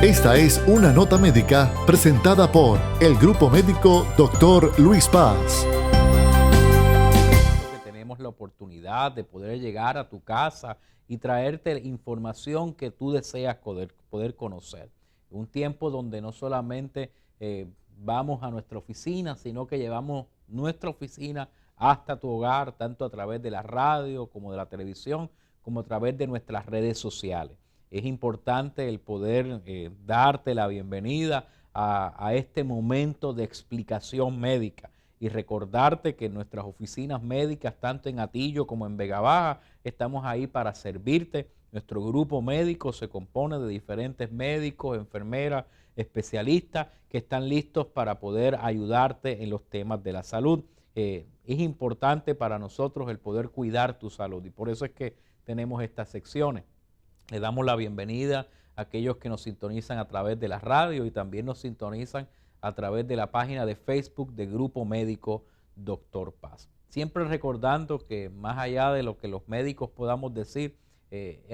Esta es una nota médica presentada por el Grupo Médico Dr. Luis Paz. Tenemos la oportunidad de poder llegar a tu casa y traerte información que tú deseas poder conocer. Un tiempo donde no solamente vamos a nuestra oficina, sino que llevamos nuestra oficina hasta tu hogar, tanto a través de la radio como de la televisión, como a través de nuestras redes sociales. Es importante el poder darte la bienvenida a este momento de explicación médica y recordarte que nuestras oficinas médicas, tanto en Atillo como en Vega Baja, estamos ahí para servirte. Nuestro grupo médico se compone de diferentes médicos, enfermeras, especialistas que están listos para poder ayudarte en los temas de la salud. Es importante para nosotros el poder cuidar tu salud y por eso es que tenemos estas secciones. Le damos la bienvenida a aquellos que nos sintonizan a través de la radio y también nos sintonizan a través de la página de Facebook de Grupo Médico Dr. Paz. Siempre recordando que más allá de lo que los médicos podamos decir,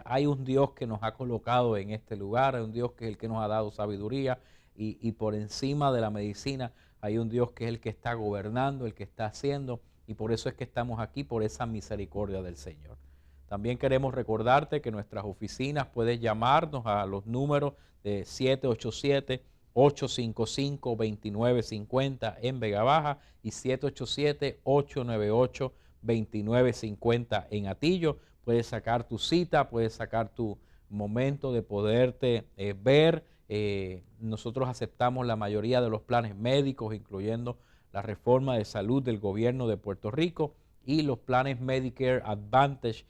hay un Dios que nos ha colocado en este lugar, hay un Dios que es el que nos ha dado sabiduría y por encima de la medicina hay un Dios que es el que está gobernando, el que está haciendo y por eso es que estamos aquí, por esa misericordia del Señor. También queremos recordarte que nuestras oficinas puedes llamarnos a los números de 787-855-2950 en Vega Baja y 787-898-2950 en Atillo. Puedes sacar tu cita, puedes sacar tu momento de poderte ver. Nosotros aceptamos la mayoría de los planes médicos, incluyendo la reforma de salud del gobierno de Puerto Rico y los planes Medicare Advantage.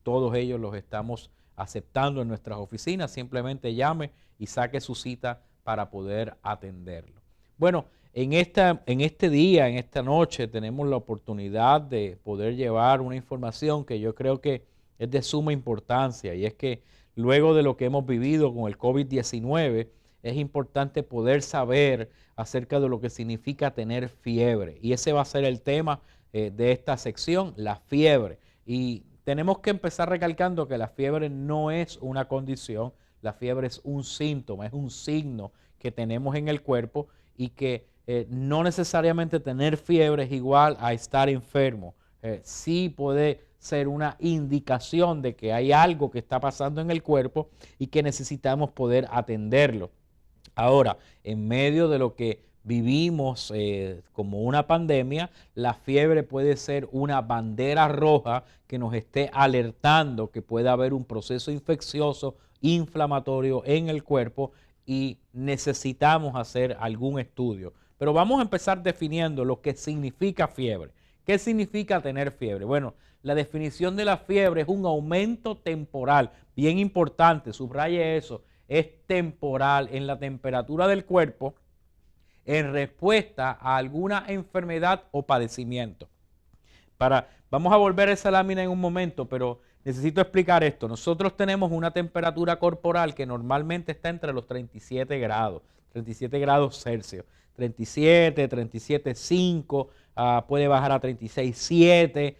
Todos ellos los estamos aceptando en nuestras oficinas. Simplemente llame y saque su cita para poder atenderlo. Bueno, en este día, en esta noche, tenemos la oportunidad de poder llevar una información que yo creo que es de suma importancia y es que luego de lo que hemos vivido con el COVID-19, es importante poder saber acerca de lo que significa tener fiebre. Y ese va a ser el tema de esta sección, la fiebre. Y tenemos que empezar recalcando que la fiebre no es una condición, la fiebre es un síntoma, es un signo que tenemos en el cuerpo y que no necesariamente tener fiebre es igual a estar enfermo. Sí puede ser una indicación de que hay algo que está pasando en el cuerpo y que necesitamos poder atenderlo. Ahora, en medio de lo que vivimos como una pandemia, la fiebre puede ser una bandera roja que nos esté alertando que puede haber un proceso infeccioso, inflamatorio en el cuerpo y necesitamos hacer algún estudio. Pero vamos a empezar definiendo lo que significa fiebre. ¿Qué significa tener fiebre? Bueno, la definición de la fiebre es un aumento temporal, bien importante, subraye eso, es temporal en la temperatura del cuerpo en respuesta a alguna enfermedad o padecimiento. Vamos a volver a esa lámina en un momento, pero necesito explicar esto. Nosotros tenemos una temperatura corporal que normalmente está entre los 37 grados Celsius. 37, 37,5, puede bajar a 36,7,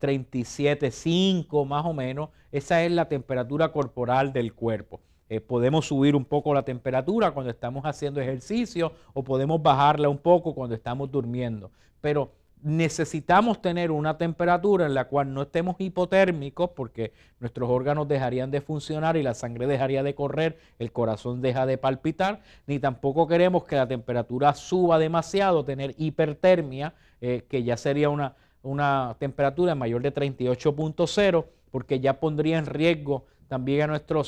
37,5 más o menos. Esa es la temperatura corporal del cuerpo. Podemos subir un poco la temperatura cuando estamos haciendo ejercicio o podemos bajarla un poco cuando estamos durmiendo. Pero necesitamos tener una temperatura en la cual no estemos hipotérmicos porque nuestros órganos dejarían de funcionar y la sangre dejaría de correr, el corazón deja de palpitar, ni tampoco queremos que la temperatura suba demasiado, tener hipertermia, que ya sería una temperatura mayor de 38,0, porque ya pondría en riesgo también a nuestro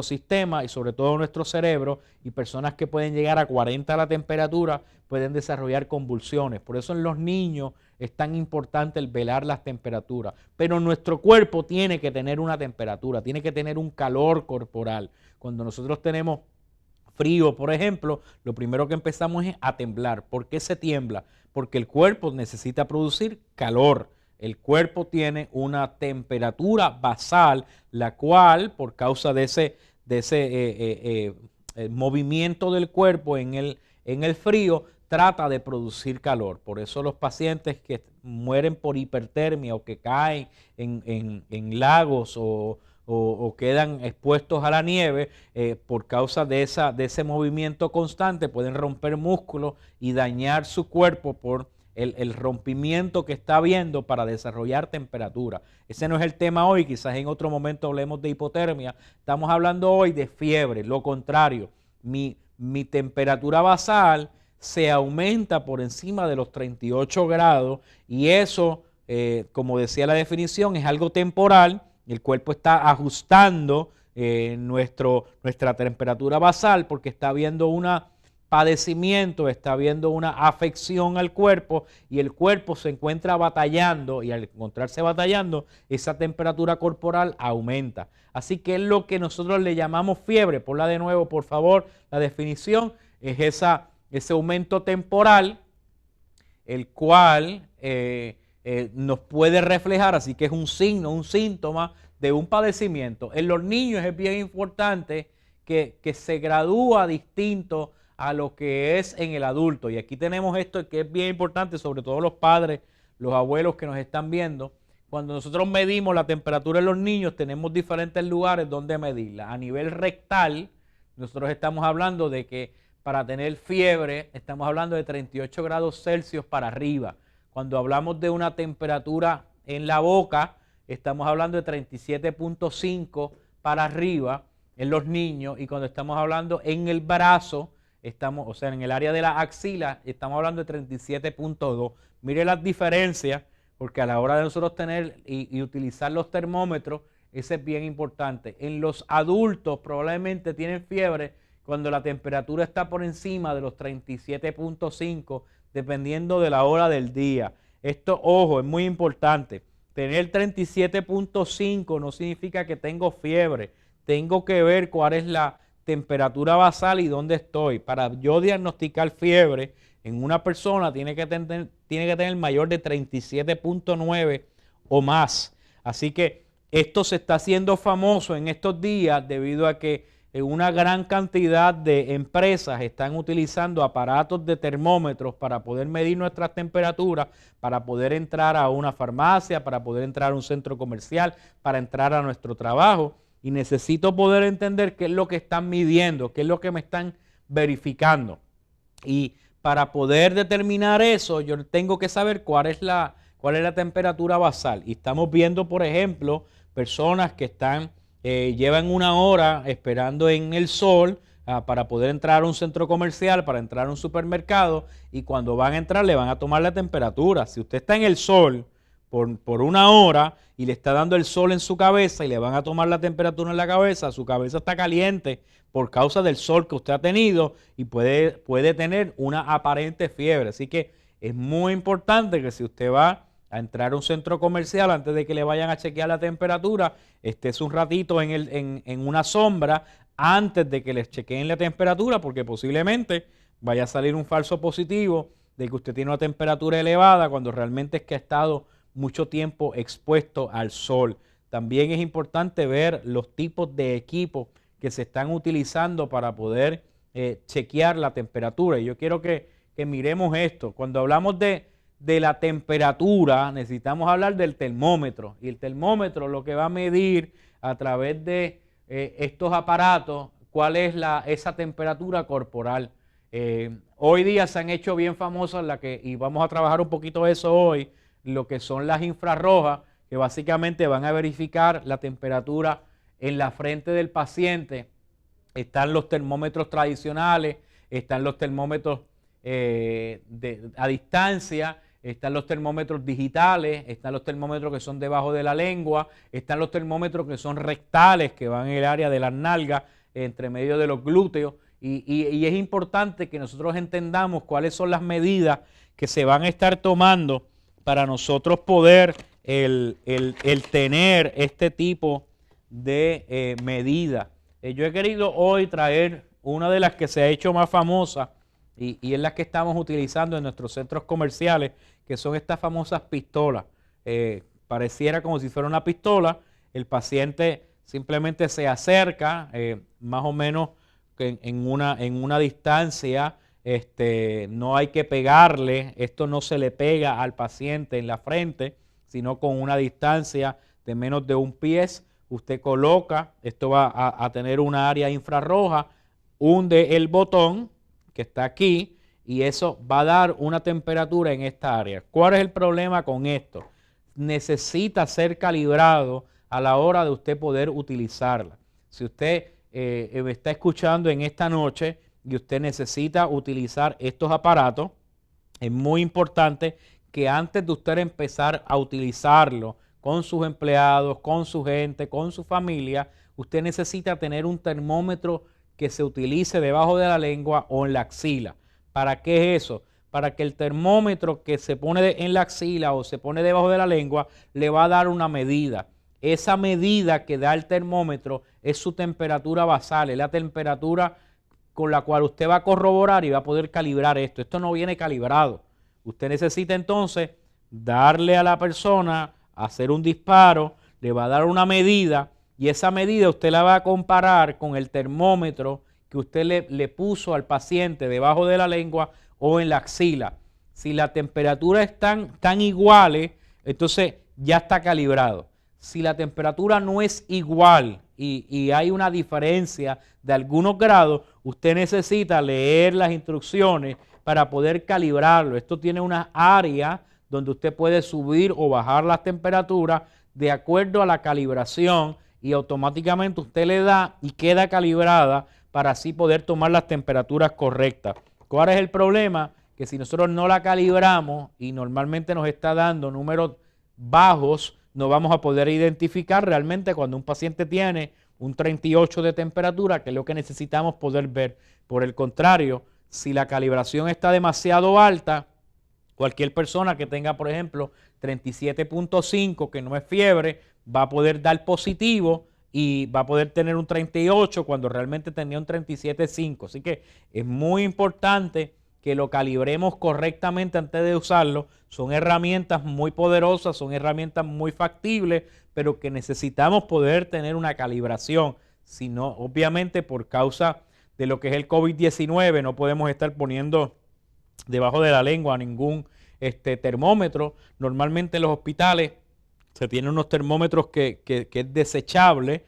sistema y sobre todo a nuestro cerebro, y personas que pueden llegar a 40 la temperatura pueden desarrollar convulsiones. Por eso en los niños es tan importante el velar las temperaturas. Pero nuestro cuerpo tiene que tener una temperatura, tiene que tener un calor corporal. Cuando nosotros tenemos frío, por ejemplo, lo primero que empezamos es a temblar. ¿Por qué se tiembla? Porque el cuerpo necesita producir calor. El cuerpo tiene una temperatura basal, la cual, por causa de ese movimiento del cuerpo en el frío, trata de producir calor. Por eso los pacientes que mueren por hipertermia o que caen en lagos o o quedan expuestos a la nieve por causa de ese movimiento constante, pueden romper músculos y dañar su cuerpo por el rompimiento que está habiendo para desarrollar temperatura. Ese no es el tema hoy, quizás en otro momento hablemos de hipotermia. Estamos hablando hoy de fiebre, lo contrario. Mi temperatura basal se aumenta por encima de los 38 grados y eso, como decía la definición, es algo temporal. El cuerpo está ajustando nuestra temperatura basal porque está habiendo un padecimiento, está habiendo una afección al cuerpo y el cuerpo se encuentra batallando y al encontrarse batallando, esa temperatura corporal aumenta. Así que es lo que nosotros le llamamos fiebre. Ponla de nuevo, por favor, la definición es ese aumento temporal, el cual nos puede reflejar, así que es un signo, un síntoma de un padecimiento. En los niños es bien importante que se gradúa distinto a lo que es en el adulto. Y aquí tenemos esto que es bien importante, sobre todo los padres, los abuelos que nos están viendo. Cuando nosotros medimos la temperatura en los niños, tenemos diferentes lugares donde medirla. A nivel rectal, nosotros estamos hablando de que para tener fiebre, estamos hablando de 38 grados Celsius para arriba. Cuando hablamos de una temperatura en la boca, estamos hablando de 37.5 para arriba en los niños. Y cuando estamos hablando en el brazo, o sea, en el área de la axila, estamos hablando de 37.2. Mire las diferencias, porque a la hora de nosotros tener y utilizar los termómetros, eso es bien importante. En los adultos probablemente tienen fiebre cuando la temperatura está por encima de los 37.5, dependiendo de la hora del día. Esto, ojo, es muy importante. Tener 37.5 no significa que tengo fiebre. Tengo que ver cuál es la temperatura basal y dónde estoy. Para yo diagnosticar fiebre en una persona tiene que tener mayor de 37.9 o más. Así que esto se está haciendo famoso en estos días debido a que una gran cantidad de empresas están utilizando aparatos de termómetros para poder medir nuestras temperaturas, para poder entrar a una farmacia, para poder entrar a un centro comercial, para entrar a nuestro trabajo. Y necesito poder entender qué es lo que están midiendo, qué es lo que me están verificando. Y para poder determinar eso, yo tengo que saber cuál es la temperatura basal. Y estamos viendo, por ejemplo, personas que llevan una hora esperando en el sol para poder entrar a un centro comercial, para entrar a un supermercado, y cuando van a entrar le van a tomar la temperatura. Si usted está en el sol por una hora y le está dando el sol en su cabeza y le van a tomar la temperatura en la cabeza, su cabeza está caliente por causa del sol que usted ha tenido y puede tener una aparente fiebre. Así que es muy importante que si usted va a entrar a un centro comercial, antes de que le vayan a chequear la temperatura, estés un ratito en una sombra antes de que les chequeen la temperatura, porque posiblemente vaya a salir un falso positivo de que usted tiene una temperatura elevada cuando realmente es que ha estado mucho tiempo expuesto al sol. También es importante ver los tipos de equipos que se están utilizando para poder chequear la temperatura. Y yo quiero que miremos esto. Cuando hablamos de la temperatura, necesitamos hablar del termómetro. Y el termómetro lo que va a medir a través de estos aparatos cuál es esa temperatura corporal. Hoy día se han hecho bien famosas y vamos a trabajar un poquito eso hoy, lo que son las infrarrojas, que básicamente van a verificar la temperatura en la frente del paciente. Están los termómetros tradicionales, están los termómetros a distancia, están los termómetros digitales, están los termómetros que son debajo de la lengua, están los termómetros que son rectales, que van en el área de las nalgas, entre medio de los glúteos. Y es importante que nosotros entendamos cuáles son las medidas que se van a estar tomando para nosotros poder el tener este tipo de medida. Yo he querido hoy traer una de las que se ha hecho más famosa y es la que estamos utilizando en nuestros centros comerciales, que son estas famosas pistolas. Pareciera como si fuera una pistola, el paciente simplemente se acerca más o menos en una distancia. No hay que pegarle, esto no se le pega al paciente en la frente, sino con una distancia de menos de un pie. usted coloca, esto va a tener una área infrarroja, hunde el botón que está aquí y eso va a dar una temperatura en esta área. ¿Cuál es el problema con esto? Necesita ser calibrado a la hora de usted poder utilizarla. Si usted me está escuchando en esta noche y usted necesita utilizar estos aparatos, es muy importante que antes de usted empezar a utilizarlo con sus empleados, con su gente, con su familia, usted necesita tener un termómetro que se utilice debajo de la lengua o en la axila. ¿Para qué es eso? Para que el termómetro que se pone en la axila o se pone debajo de la lengua le va a dar una medida. Esa medida que da el termómetro es su temperatura basal, es la temperatura con la cual usted va a corroborar y va a poder calibrar esto. Esto no viene calibrado. Usted necesita entonces darle a la persona, hacer un disparo, le va a dar una medida y esa medida usted la va a comparar con el termómetro que usted le puso al paciente debajo de la lengua o en la axila. Si la temperatura están iguales, entonces ya está calibrado. Si la temperatura no es igual y hay una diferencia de algunos grados, usted necesita leer las instrucciones para poder calibrarlo. Esto tiene una área donde usted puede subir o bajar las temperaturas de acuerdo a la calibración y automáticamente usted le da y queda calibrada para así poder tomar las temperaturas correctas. ¿Cuál es el problema? Que si nosotros no la calibramos y normalmente nos está dando números bajos, no vamos a poder identificar realmente cuando un paciente tiene un 38 de temperatura, que es lo que necesitamos poder ver. Por el contrario, si la calibración está demasiado alta, cualquier persona que tenga, por ejemplo, 37.5, que no es fiebre, va a poder dar positivo y va a poder tener un 38 cuando realmente tenía un 37.5. Así que es muy importante que lo calibremos correctamente antes de usarlo. Son herramientas muy poderosas, son herramientas muy factibles, pero que necesitamos poder tener una calibración. Si no, obviamente por causa de lo que es el COVID-19, no podemos estar poniendo debajo de la lengua ningún termómetro. Normalmente en los hospitales se tienen unos termómetros que es desechable.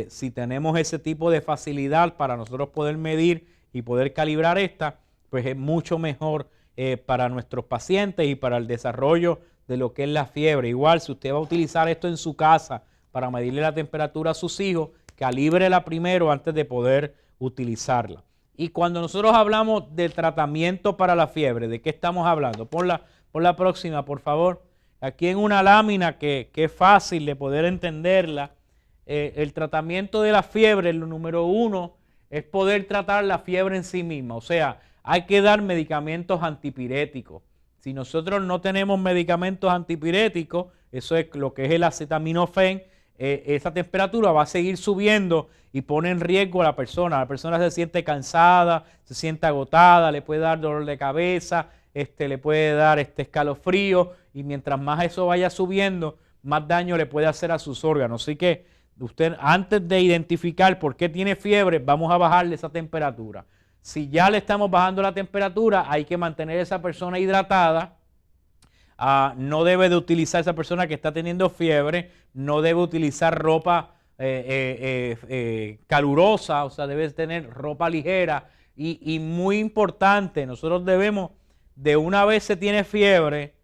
Si tenemos ese tipo de facilidad para nosotros poder medir y poder calibrar esta, pues es mucho mejor para nuestros pacientes y para el desarrollo de lo que es la fiebre. Igual, si usted va a utilizar esto en su casa para medirle la temperatura a sus hijos, calíbrela primero antes de poder utilizarla. Y cuando nosotros hablamos de tratamiento para la fiebre, ¿de qué estamos hablando? Pon la próxima, por favor. Aquí en una lámina que es fácil de poder entenderla, el tratamiento de la fiebre, lo número uno, es poder tratar la fiebre en sí misma. O sea, hay que dar medicamentos antipiréticos. Si nosotros no tenemos medicamentos antipiréticos, eso es lo que es el acetaminofén, esa temperatura va a seguir subiendo y pone en riesgo a la persona. La persona se siente cansada, se siente agotada, le puede dar dolor de cabeza, le puede dar escalofrío y mientras más eso vaya subiendo, más daño le puede hacer a sus órganos. Así que usted antes de identificar por qué tiene fiebre, vamos a bajarle esa temperatura. Si ya le estamos bajando la temperatura, hay que mantener a esa persona hidratada. No debe de utilizar esa persona que está teniendo fiebre, no debe utilizar ropa calurosa, o sea, debe tener ropa ligera. Y muy importante, nosotros debemos, de una vez se tiene fiebre,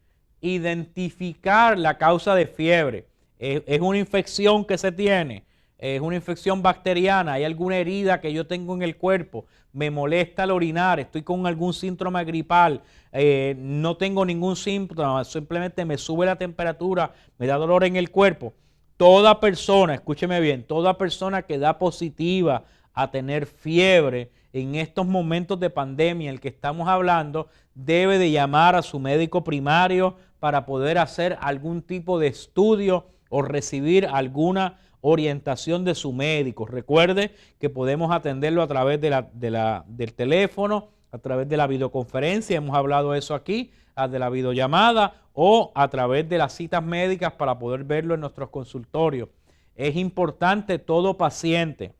identificar la causa de fiebre. Es una infección que se tiene, es una infección bacteriana, hay alguna herida que yo tengo en el cuerpo, me molesta al orinar, estoy con algún síntoma gripal, no tengo ningún síntoma, simplemente me sube la temperatura, me da dolor en el cuerpo. Toda persona, escúcheme bien, toda persona que da positiva a tener fiebre en estos momentos de pandemia en el que estamos hablando, debe de llamar a su médico primario para poder hacer algún tipo de estudio o recibir alguna orientación de su médico. Recuerde que podemos atenderlo a través del teléfono, a través de la videoconferencia, hemos hablado de eso aquí, de la videollamada o a través de las citas médicas para poder verlo en nuestros consultorios. Es importante todo paciente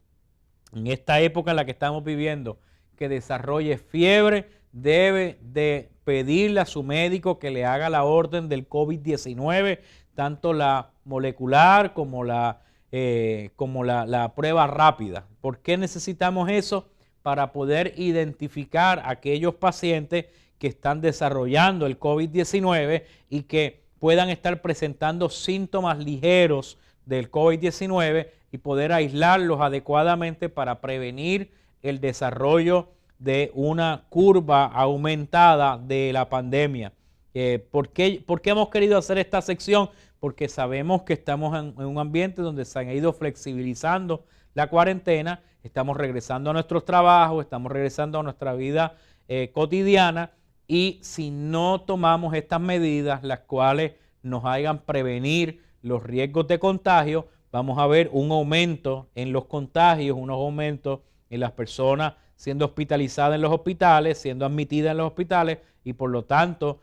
en esta época en la que estamos viviendo que desarrolle fiebre, debe de pedirle a su médico que le haga la orden del COVID-19, tanto la molecular como la como la prueba rápida. ¿Por qué necesitamos eso? Para poder identificar a aquellos pacientes que están desarrollando el COVID-19 y que puedan estar presentando síntomas ligeros del COVID-19 y poder aislarlos adecuadamente para prevenir el desarrollo de una curva aumentada de la pandemia. ¿Por qué hemos querido hacer esta sección? Porque sabemos que estamos en un ambiente donde se han ido flexibilizando la cuarentena, estamos regresando a nuestros trabajos, estamos regresando a nuestra vida cotidiana, y si no tomamos estas medidas, las cuales nos hagan prevenir los riesgos de contagio, vamos a ver un aumento en los contagios, unos aumentos en las personas siendo hospitalizadas en los hospitales, siendo admitidas en los hospitales, y por lo tanto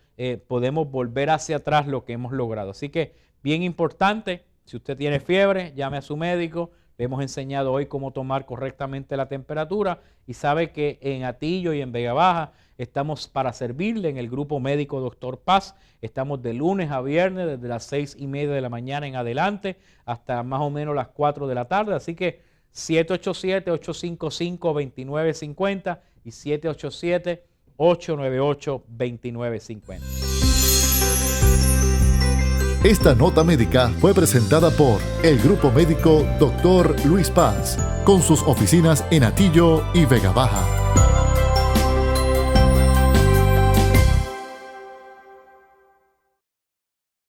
podemos volver hacia atrás lo que hemos logrado. Así que bien importante, si usted tiene fiebre, llame a su médico. Le hemos enseñado hoy cómo tomar correctamente la temperatura y sabe que en Atillo y en Vega Baja estamos para servirle en el grupo médico Dr. Paz. Estamos de lunes a viernes desde las 6:30 de la mañana en adelante hasta más o menos las 4 de la tarde. Así que 787-855-2950 y 787-898-2950. Esta nota médica fue presentada por el Grupo Médico Dr. Luis Paz, con sus oficinas en Atillo y Vega Baja.